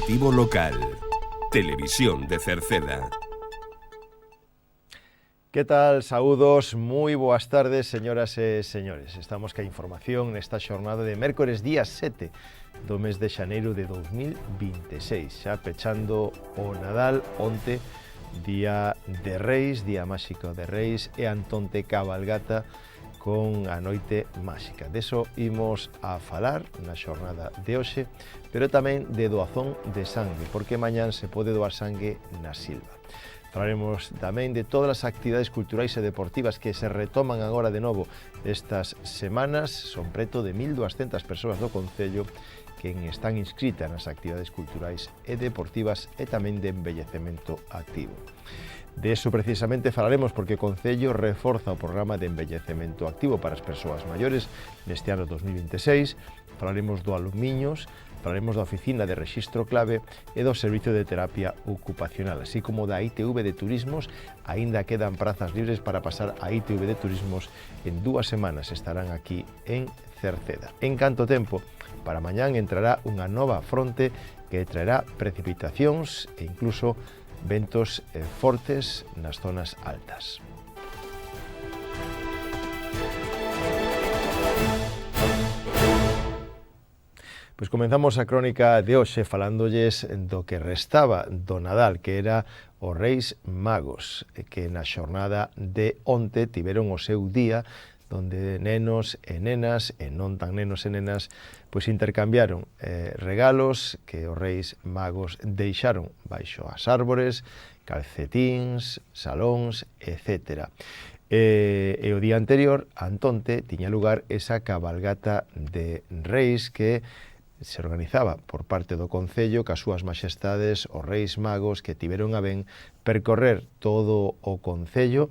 Informativo local. Televisión de Cerceda. Que tal? Saúdos, moi boas tardes, señoras e señores. Estamos ca información nesta xornada de mércores día 7 do mes de xaneiro de 2026, xa pechando o Nadal onte, día de Reis, día máxico de Reis, e antonte cabalgata con a noite máxica. Deso imos a falar na xornada de hoxe, pero tamén de doazón de sangue, porque mañán se pode doar sangue na Silva. Falaremos tamén de todas as actividades culturais e deportivas que se retoman agora de novo estas semanas. Son preto de 1.200 persoas do Concello que están inscritas nas actividades culturais e deportivas e tamén de envellecemento activo. De eso precisamente falaremos porque o Concello reforza o programa de envellecemento activo para as persoas maiores neste ano 2026. Falaremos do Alumiños, falaremos da Oficina de Rexistro Clave e do Servicio de Terapia Ocupacional, así como da ITV de Turismos. Aínda quedan prazas libres para pasar a ITV de Turismos. En 2 semanas estarán aquí en Cerceda. En canto tempo, para mañán entrará unha nova fronte que traerá precipitacións e incluso ventos fortes nas zonas altas. Pois comenzamos a crónica de hoxe falándolles do que restaba do Nadal, que era os Reis Magos, que na xornada de onte tiveron o seu día donde nenos e nenas, e non tan nenos e nenas, pois intercambiaron regalos que os Reis Magos deixaron baixo as árbores, calcetíns, salóns, etc. E o día anterior, antonte, tiña lugar esa cabalgata de Reis que se organizaba por parte do Concello cas súas maxestades os Reis Magos que tiveron a ben percorrer todo o Concello,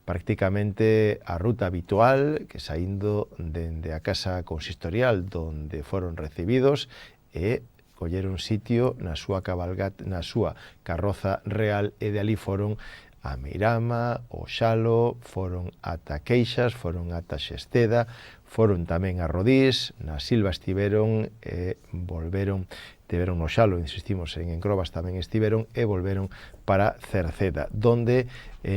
prácticamente a ruta habitual, que saindo dende a casa consistorial donde foron recibidos e colleron sitio na súa cabalgata, na súa carroza real, e de ali foron a Meirama, o Xalo, foron ata Queixas, foron ata Xesteda, foron tamén a Rodís, na Silva estiveron e volveron, tiveron no Xalo, insistimos, en Encrobas tamén estiveron e volveron para Cerceda, donde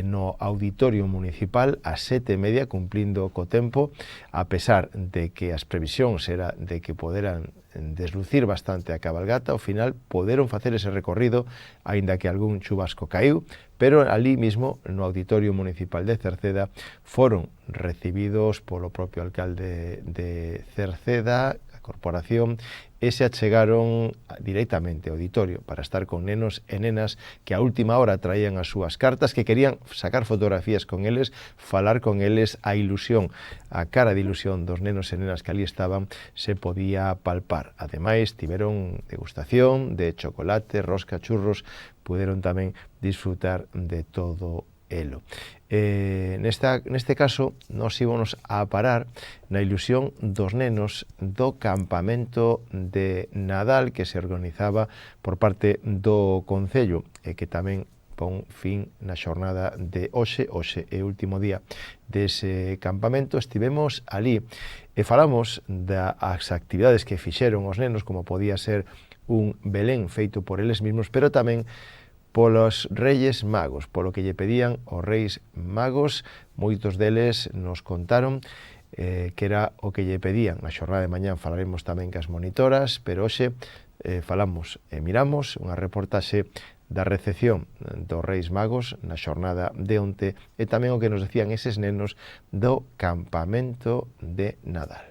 no Auditorio Municipal a 7:30, cumplindo co tempo, a pesar de que as previsións era de que poderan deslucir bastante a cabalgata, ao final poderon facer ese recorrido, aínda que algún chubasco caiu, pero ali mismo no Auditorio Municipal de Cerceda foron recibidos polo propio alcalde de Cerceda, a corporación, e se achegaron directamente ao auditorio para estar con nenos e nenas que a última hora traían as súas cartas, que querían sacar fotografías con eles, falar con eles. A ilusión, a cara de ilusión dos nenos e nenas que ali estaban se podía palpar. Ademais, tiveron degustación de chocolate, rosca, churros, puderon tamén disfrutar de todo elo. Neste caso, nos íbamos a parar na ilusión dos nenos do campamento de Nadal que se organizaba por parte do Concello e que tamén pon fin na xornada de hoxe é o último día dese campamento. Estivemos ali e falamos das actividades que fixeron os nenos, como podía ser un Belén feito por eles mesmos, pero tamén polos Reyes Magos, polo que lle pedían os Reis Magos. Moitos deles nos contaron que era o que lle pedían. Na xornada de mañán falaremos tamén cas monitoras, pero hoxe falamos e miramos unha reportaxe da recepción dos Reis Magos na xornada de onte e tamén o que nos decían eses nenos do campamento de Nadal.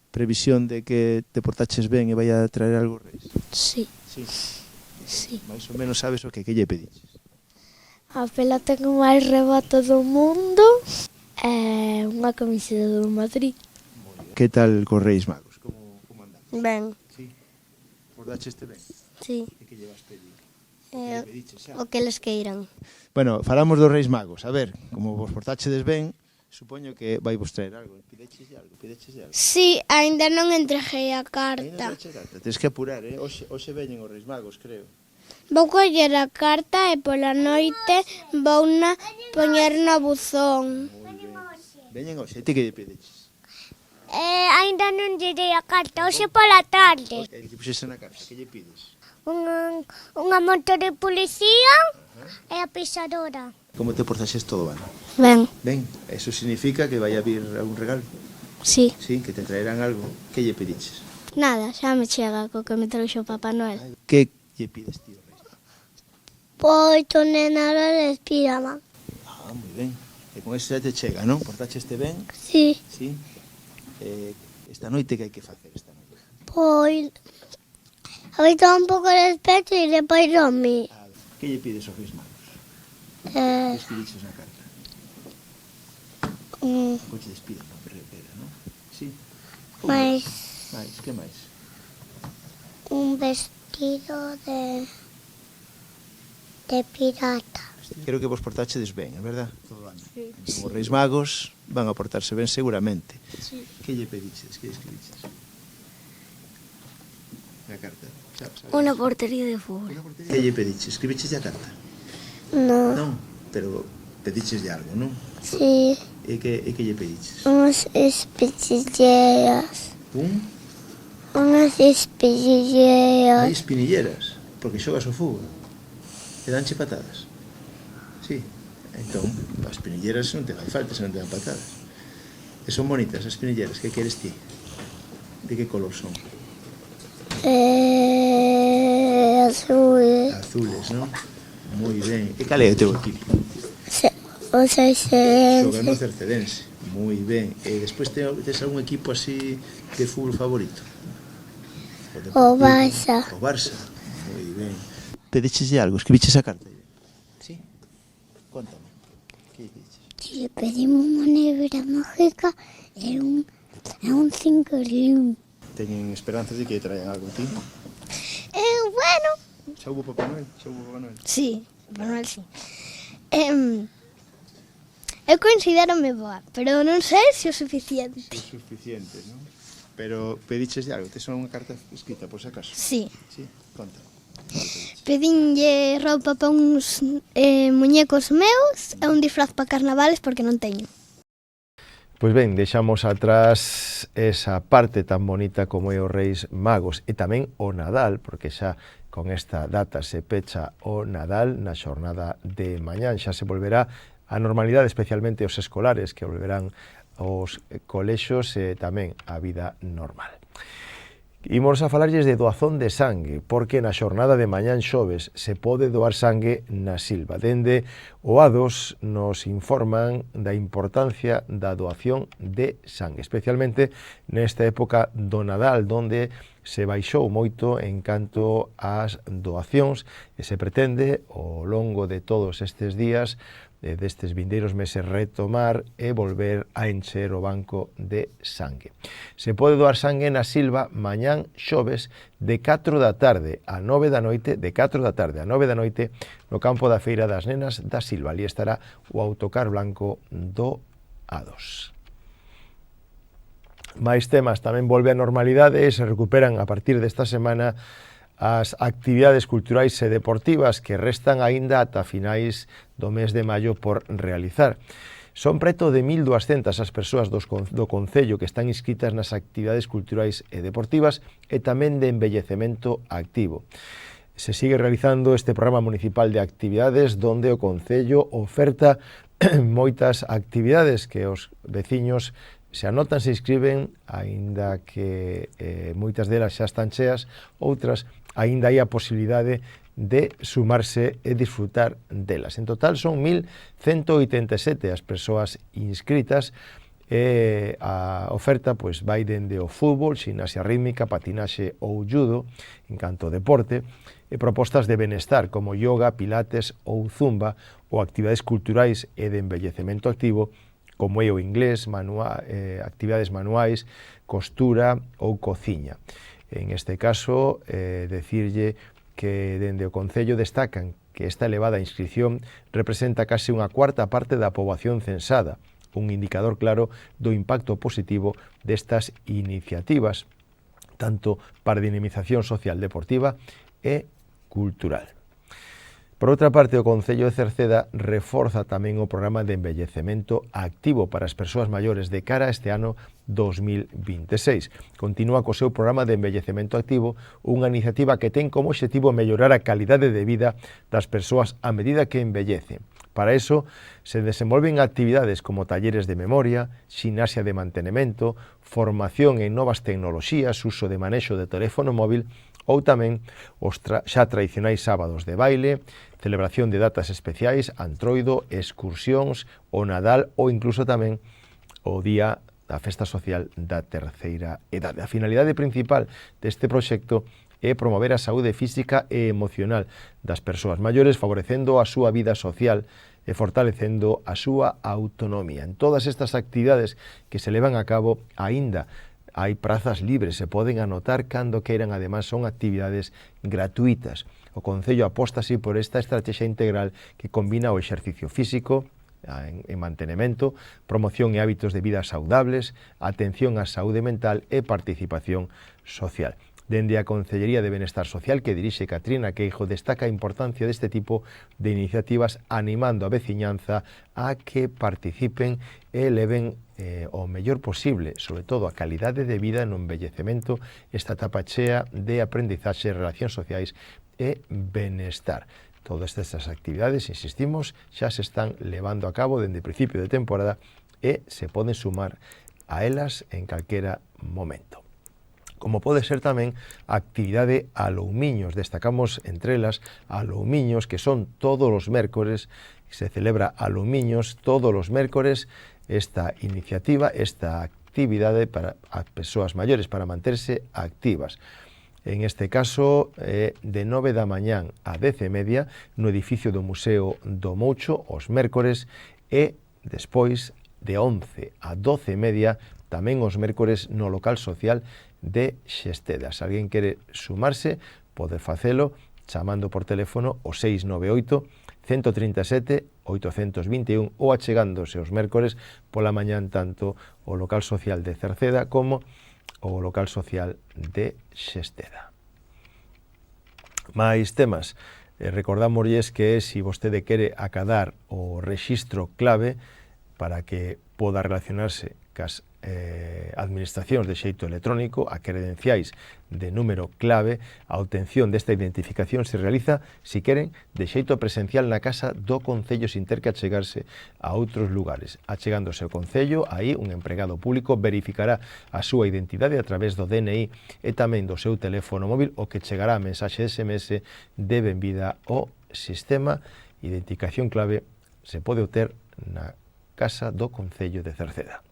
Previsión de que te portaches ben e vai a traer algo, Reis? Sí. Sí. Sí. Mais ou menos sabes o que lle pediches? A pelota que máis rebota do mundo e unha camiseta do Madrid. Que tal cos Reis Magos? Como andamos? Ben, Sí. Portaxeste ben? sí. E que lle vas pedir? Que lle pediches xa? O que eles queiran. Bueno, falamos dos Reis Magos. A ver, como vos portaxedes ben, supoño que vai vos traer algo. Pideches algo? Sí, aínda non entreguei a Ainda carta. non che carta. Tens que apurar, Hoxe veñen os Reis Magos, creo. Vou coller a carta e pola noite vouna poñer no buzón. Moi ben. Veñen hoxe, ti que lle pediches? Aínda non lle dei a carta, hoxe pola tarde. El que puxese na carta, que lle pides? unha moto de policía e a pisadora. Como te portaxes todo o ano? Ben, Ben, eso significa que vai a vir algún regalo? sí. Sí, que te traerán algo. Que lle pediches? Nada, xa me chega co que me trouxo Papá Noel. Que lle pides, tío Reis? Pois nenar respirama. Ah, moi ben. E con eso xa te chega, non? Portaxeste ben? Sí. Sí. Esta noite que hai que facer esta noite? Pois avitar un pouco de despecho e depois dormir. Que lle pides aos Reis Magos? Que escribiches na carta? Coche despide, non? Pera, non? Sí. Mais Mais, que máis? un vestido de pirata. Creo que vos portachedes ben, é verdad? Todo o ano. Sí. Os Reis Magos van a portarse ben seguramente. Sí. Que lle pediches? Que escribiches? Na carta. Sabes? Una portería de fútbol. Que lle pediches? Escribiches a carta? No. Non, pero pediches de algo, non? Sí. E que lle pediches? Unas espinilleras. Unas Hai espinilleras. espinilleras, porque xogas ao fútbol. E danche patadas. Sí. Entón, as espinilleras non te fai falta se non te dan patadas. E son bonitas as espinilleras, que queres ti? De que color son? Azules. Azules, non? Moi ben. E cal é o teu equipo? O Cercedense. Xogas no Cercedense. Moi ben. E despois tes algún equipo así de fútbol favorito? O Barça. O Barça. Moi ben. Pediches de algo? Escribiches a carta? Sí? Contame. Que pediches? Le pedimos unha nevera mágica e un 5 Teñen esperanzas de que traen algo a ti? Bueno. Xa hubo Papá Noel? Xa hubo Papá Noel? Sí, Manuel sí. Eu considérome boa, pero non sei se o suficiente. É suficiente, non? Pero pediches de algo? Tes unha carta escrita, por si acaso? Sí. Sí? Conta. Pedinlle roupa para uns muñecos meus e un disfraz para carnavales porque non teño. Pois ben, deixamos atrás esa parte tan bonita como é os Reis Magos e tamén o Nadal, porque xa con esta data se pecha o Nadal na xornada de mañán. Xa se volverá a normalidade, especialmente os escolares, que volverán aos colexos e tamén a vida normal. Imos a falarlles de doazón de sangue, porque na xornada de mañán xoves se pode doar sangue na Silva. Dende o A2 nos informan da importancia da doación de sangue, especialmente nesta época do Nadal, donde se baixou moito en canto ás doacións e se pretende, ao longo de todos estes días, destes vindeiros meses, retomar e volver a encher o banco de sangue. Se pode doar sangue na Silva mañán xoves de 4 da tarde a 9 da noite, de 4 da tarde a 9 da noite, no campo da Feira das Nenas da Silva. Ali estará o autocar blanco do A2. Mais temas, tamén volve a normalidade e se recuperan a partir desta semana as actividades culturais e deportivas que restan aínda ata finais do mes de maio por realizar. Son preto de 1.200 as persoas do Concello que están inscritas nas actividades culturais e deportivas e tamén de embellecemento activo. Se sigue realizando este programa municipal de actividades donde o Concello oferta moitas actividades que os veciños se anotan, se inscriben, aínda que moitas delas xa están cheas, outras aínda hai a posibilidade de sumarse e disfrutar delas. En total son 1.187 as persoas inscritas e a oferta pois vai dende o fútbol, ximnasia rítmica, patinaxe ou judo, en canto deporte, e propostas de benestar como yoga, pilates ou zumba, ou actividades culturais e de embellecemento activo, como é o inglés, actividades manuais, costura ou cociña. En este caso, decirlle que dende o Concello destacan que esta elevada inscripción representa case unha cuarta parte da poboación censada, un indicador claro do impacto positivo destas iniciativas, tanto para a dinamización social deportiva e cultural. Por outra parte, o Concello de Cerceda reforza tamén o programa de envellecemento activo para as persoas maiores de cara a este ano 2026. Continúa co seu programa de envellecemento activo, unha iniciativa que ten como obxectivo mellorar a calidade de vida das persoas a medida que envellecen. Para eso, se desenvolven actividades como talleres de memoria, ximnasia de mantenimento, formación en novas tecnoloxías, uso de manexo de teléfono móvil ou tamén os xa tradicionais sábados de baile, celebración de datas especiais, antroido, excursións, o Nadal ou incluso tamén o Día da Festa Social da Terceira Edade. A finalidade principal deste proxecto é promover a saúde física e emocional das persoas maiores, favorecendo a súa vida social e fortalecendo a súa autonomía. En todas estas actividades que se levan a cabo, aínda hai prazas libres, se poden anotar cando queiran, ademais son actividades gratuitas. O Concello aposta así por esta estrategia integral que combina o exercicio físico, en mantenimento, promoción e hábitos de vida saudables, atención á saúde mental e participación social. Dende a Concellería de Benestar Social que dirixe Catrina Queijo destaca a importancia deste tipo de iniciativas animando a veciñanza a que participen e leven o mellor posible, sobre todo a calidade de vida no envellecemento, esta etapa chea de aprendizaxe, relacións sociais e benestar. Todas estas actividades, insistimos, xa se están levando a cabo dende o principio de temporada e se poden sumar a elas en calquera momento. Como pode ser tamén a actividade Aloumiños. Destacamos entre elas Aloumiños, que son todos os mércores, se celebra Aloumiños todos os mércores, esta iniciativa, esta actividade para as persoas maiores, para manterse activas. En este caso, de 9 da mañán a 10:30 no edificio do Museo do Moucho, os mércores, e despois de 11 a 12:30 tamén os mércores no local social de Xesteda. Se alguén quere sumarse, pode facelo chamando por teléfono o 698 137 821 ou achegándose os mércores pola mañán tanto o local social de Cerceda como o local social de Xesteda. Mais temas. Recordámoslles que se vostede quere acadar o rexistro clave para que poda relacionarse cas administracións de xeito electrónico, a credenciais de número clave, a obtención desta identificación se realiza, si queren, de xeito presencial na casa do Concello sin ter que achegarse a outros lugares. Achegándose ao Concello, aí un empregado público verificará a súa identidade a través do DNI e tamén do seu teléfono móvil, o que chegará a mensaxe SMS de benvida ao sistema. Identificación clave se pode obter na casa do Concello de Cerceda.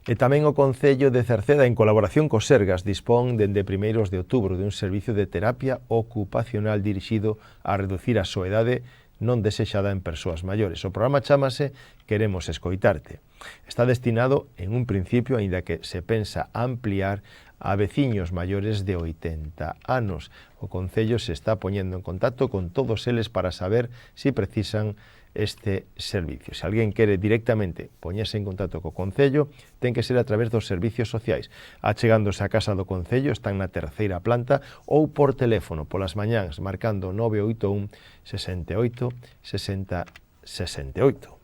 E tamén o Concello de Cerceda, en colaboración co Sergas, dispón dende 1 de outubro de un servicio de terapia ocupacional dirixido a reducir a soedade non desexada en persoas maiores. O programa chámase Queremos escoitarte. Está destinado, en un principio, aínda que se pensa ampliar, a veciños maiores de 80 anos. O Concello se está poñendo en contacto con todos eles para saber se precisan este servicio. Se alguén quere directamente poñerse en contacto co Concello, ten que ser a través dos servicios sociais. Achegándose á casa do Concello, están na terceira planta, ou por teléfono, polas mañáns, marcando 981 68 60 68.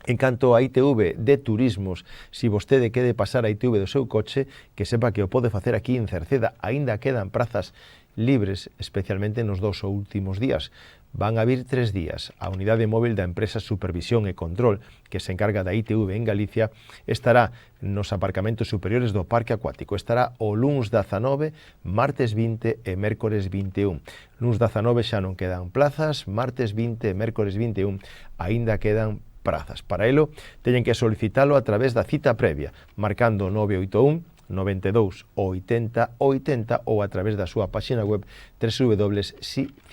En canto a ITV de turismos, se vostede quede pasar a ITV do seu coche, que sepa que o pode facer aquí en Cerceda. Aínda quedan prazas libres, especialmente nos 2 últimos días. Van a vir 3 días. A unidade móvil da empresa Supervisión e Control, que se encarga da ITV en Galicia, estará nos aparcamentos superiores do Parque Acuático. Estará o luns 19, martes 20 e mércores 21. Luns 19 xa non quedan plazas, martes 20 e mércores 21 aínda quedan prazas. Para elo, teñen que solicitalo a través da cita previa, marcando 981 92 80 80 ou a través da súa páxina web www.citv.com.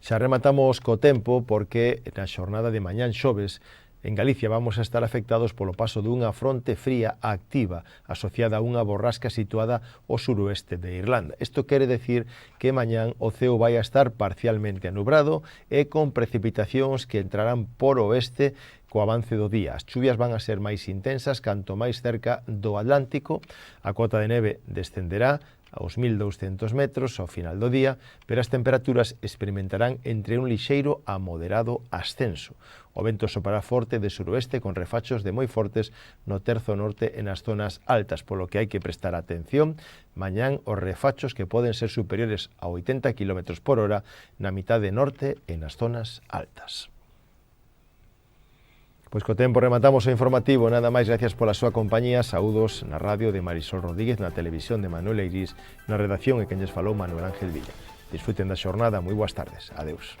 Xa rematamos co tempo porque na xornada de mañán xoves en Galicia vamos a estar afectados polo paso dunha fronte fría activa asociada a unha borrasca situada ao suroeste de Irlanda. Isto quere decir que mañán o ceo vai a estar parcialmente anubrado e con precipitacións que entrarán por oeste co avance do día. As chuvias van a ser máis intensas canto máis cerca do Atlántico. A cota de neve descenderá aos 1.200 metros ao final do día, pero as temperaturas experimentarán entre un lixeiro a moderado ascenso. O vento sopará forte de suroeste con refachos de moi fortes no terzo norte e nas zonas altas, polo que hai que prestar atención mañán os refachos que poden ser superiores a 80 km por hora na mitade norte e nas zonas altas. Pois co tempo rematamos o informativo, nada máis, gracias pola súa compañía, saúdos na radio de Marisol Rodríguez, na televisión de Manuel Eirís, na redacción e quen lles falou Manuel Ángel Villa. Disfruten da xornada, moi boas tardes, adeus.